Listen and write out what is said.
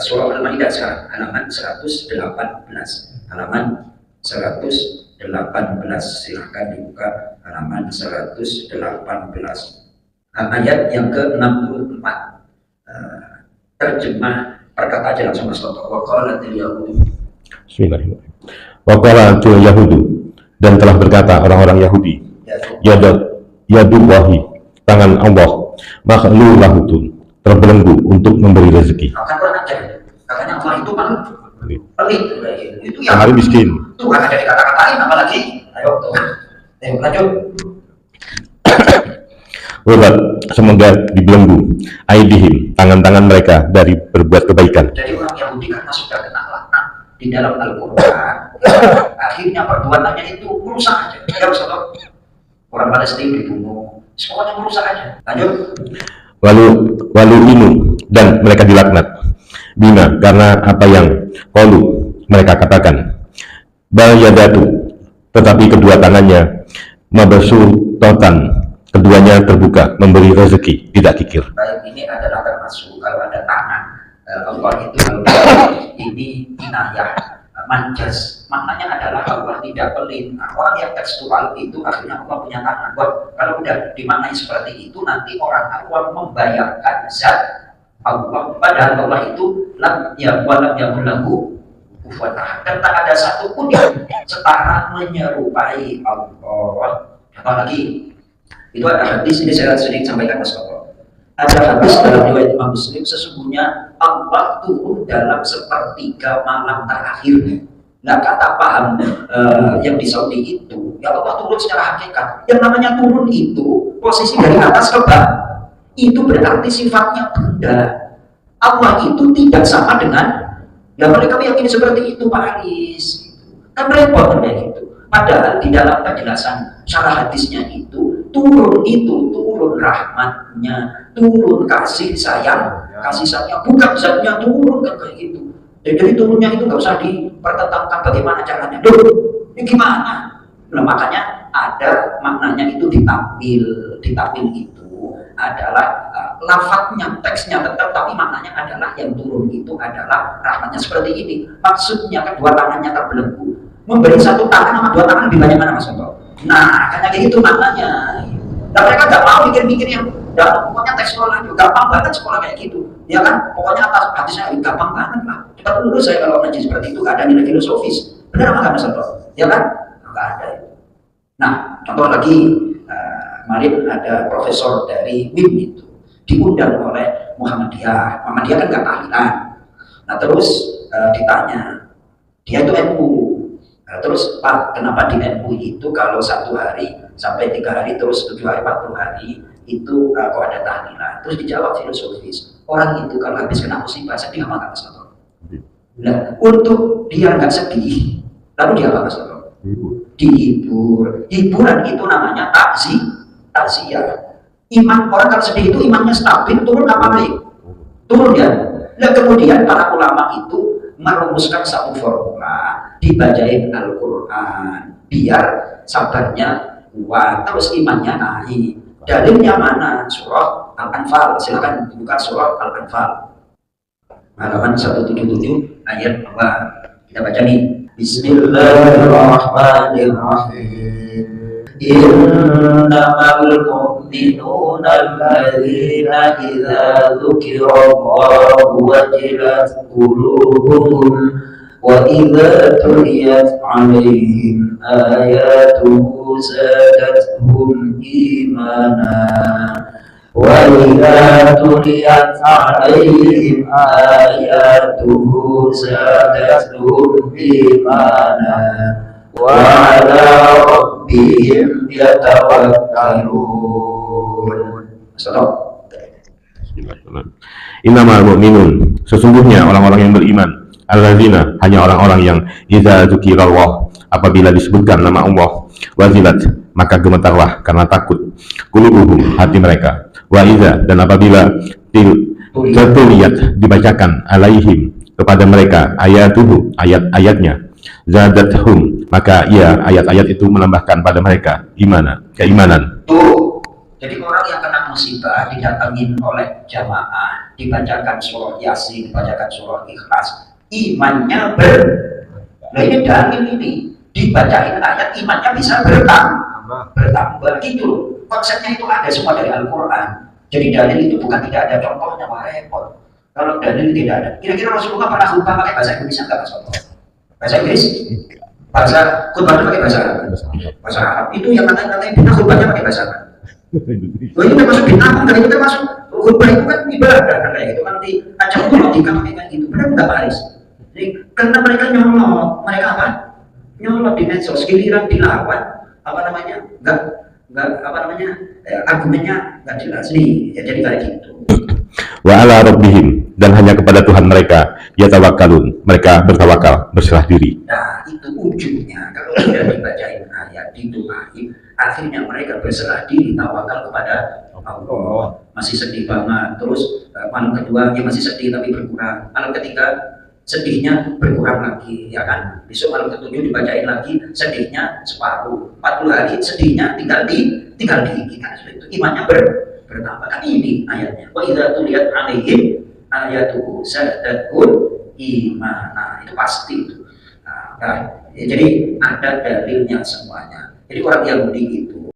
surah Al-Maidah sekarang, halaman 118. Halaman 118, silahkan dibuka halaman 118. Ayat yang ke-64. Terjemah perkata aja langsung Mas Toto. Wa qalatil yahudu. Bismillahirrahmanirrahim. Wa qalatil yahudu, dan telah berkata orang-orang Yahudi, yadullahi, tangan Allah, makhlulatun, terbelenggu untuk memberi rezeki. Kan kurang ajar. Katanya Allah itu pelit. Itu yang hari miskin. Tuh kan ada dikata-katain apalagi. Ayo tuh. Lanjut. Wabat, semoga dibelenggu aidihim, tangan-tangan mereka dari berbuat kebaikan. Jadi orang Yahudi karena sudah kena laknat di dalam Al-Quran, akhirnya perbuatannya itu merusak aja. Ya Rasulullah, orang Palestina dibunuh, semuanya merusak aja. Lanjut. Walu inu, dan mereka dilaknat. Bima, karena apa yang qalu, mereka katakan. Bal yadatu, tetapi kedua tangannya mabsuutatan, keduanya terbuka memberi rezeki, tidak kikir. Baik, ini adalah termasuk kalau ada tangan Allah itu ini inayah manjas, maknanya adalah Allah tidak pelit. Nah, orang yang tekstual itu akhirnya Allah punya tangan. Kalau udah dimaknai seperti itu, nanti orang awam membayangkan zat Allah, padahal Allah itu lam yakulahu kufuwan ahad, dan tak ada satupun yang setara menyerupai Allah. Apalagi itu ada hadis, ini saya sedikit sampaikan Mas Toto. Ada hadis dalam riwayat Imam Muslim, sesungguhnya Allah turun dalam sepertiga malam terakhir. Nah, kata paham yang di Saudi itu, ya Allah turun secara hakikat. Yang namanya turun itu posisi dari atas ke bawah. Itu berarti sifatnya benda. Allah itu tidak sama dengan, ya mereka meyakini seperti itu Pak Aris. Kan repot kayak gitu. Padahal di dalam penjelasan syarah hadisnya itu turun rahmatnya, turun kasih sayang, bukan zatnya turun kan kayak gitu. Jadi turunnya itu nggak usah dipertentangkan bagaimana caranya. Loh, ini gimana? Nah, makanya ada maknanya itu ditampil itu adalah lafadznya, teksnya tetap, tapi maknanya adalah yang turun itu adalah rahmatnya seperti ini. Maksudnya kedua tangannya terbelenggu. Memberi satu tangan sama dua tangan lebih banyak mana Mas Toto? Nah, kayak gitu maknanya. Dan mereka nggak mau mikir-mikir yang pokoknya teks sekolah itu gampang banget sekolah kayak gitu. Ya kan, pokoknya atas hadisnya gampang banget lah. Kita lulus saya kalau ngaji seperti itu, gak ada nilai filosofis. Benar apa nggak Mas Toto? Ya kan? Nggak ada. Nah, contoh lagi, kemarin ada profesor dari WIM itu diundang oleh Muhammadiyah. Muhammadiyah kan nggak tahlilan. Nah terus ditanya, dia itu NU. Terus Pak, kenapa di NU itu kalau 1 hari sampai 3 hari terus 7 hari 40 hari itu kok ada tahlilan? Terus dijawab filosofis, orang itu kalau habis kena musibah sedih apa nggak Mas Toto? Nah, untuk dia nggak sedih, lalu dia apa Mas Toto? Dihibur. Hiburan itu namanya takziah. Iman orang kalau sedih itu imannya stabil, turun apa naik? Turun ya. Nah kemudian para ulama itu merumuskan satu formula, dibacain Al-Quran biar sabarnya kuat, terus imannya naik. Dalilnya mana? Surah Al-Anfal. Silakan buka surah Al-Anfal halaman 177 ayat 2. Kita baca nih. Bismillahirrahmanirrahim. Innamal mu'minuna alladzina idza dzukirallahu wajilat qulubuhum wa idza tuliyat 'alaihim ayatuhu zadatuhum imana wa idza tuliyat 'alaihim ayatuhu zadatuhum imana wa 'ala rabbihim yatawakkalun. Innamal mu'minun, sesungguhnya orang-orang yang beriman, alladzina, hanya orang-orang yang idza dzukirallah, apabila disebutkan nama Allah, wajilat, maka gemetarlah karena takut, qulubuhum, hati mereka, wa idza, dan apabila tuliyat, dibacakan, alaihim, kepada mereka, ayatuhu, ayat-ayatnya, zadathum, maka ia ayat-ayat itu menambahkan pada mereka keimanan. Tuh, Jadi orang yang kena musibah didatangin oleh jamaah, dibacakan surah Yasin, dibacakan surah Ikhlas, imannya nah ini dalil ini, dibacain ayat imannya bisa bertambah gitu. Konsepnya itu ada semua dari Al-Quran. Jadi dalil itu bukan tidak ada contohnya, wah repot. Kalau dalil tidak ada, kira-kira Rasulullah pernah khutbah pakai bahasa Indonesia nggak Mas? Bahasa Inggris? Bahasa khutbahnya pakai bahasa Arab? Bahasa Arab. Itu yang katanya bina khutbahnya pakai bahasa Arab. Oh itu termasuk bina, dan itu termasuk khutbah itu kan ibadah kan kayak gitu kan di ajang politika kayak gitu. Benar nggak Pak Aris? Jadi karena mereka nyolot, mereka apa? Nyolot di medsos, giliran dilawan apa namanya? Nggak apa namanya? Argumennya nggak jelas nih. Ya, jadi kayak gitu. Wa ala rabbihim, dan hanya kepada Tuhan mereka yatawakkalun, mereka bertawakal, berserah diri. Nah itu ujungnya kalau sudah dibacain ayat, didoain, akhirnya mereka berserah diri, tawakal kepada Allah. Masih sedih banget, terus malam kedua ya masih sedih tapi berkurang, malam ketiga sedihnya berkurang lagi, ya kan? Besok malam ketujuh dibacain lagi, sedihnya separuh, 40 hari sedihnya tinggal dikit, kan itu imannya bertambah. Kan ini ayatnya, wa idza tuliyat alaihim ayatuhu zadatuhum imana, itu pasti itu. Nah, ya, jadi ada dalilnya semuanya. Jadi orang Yahudi itu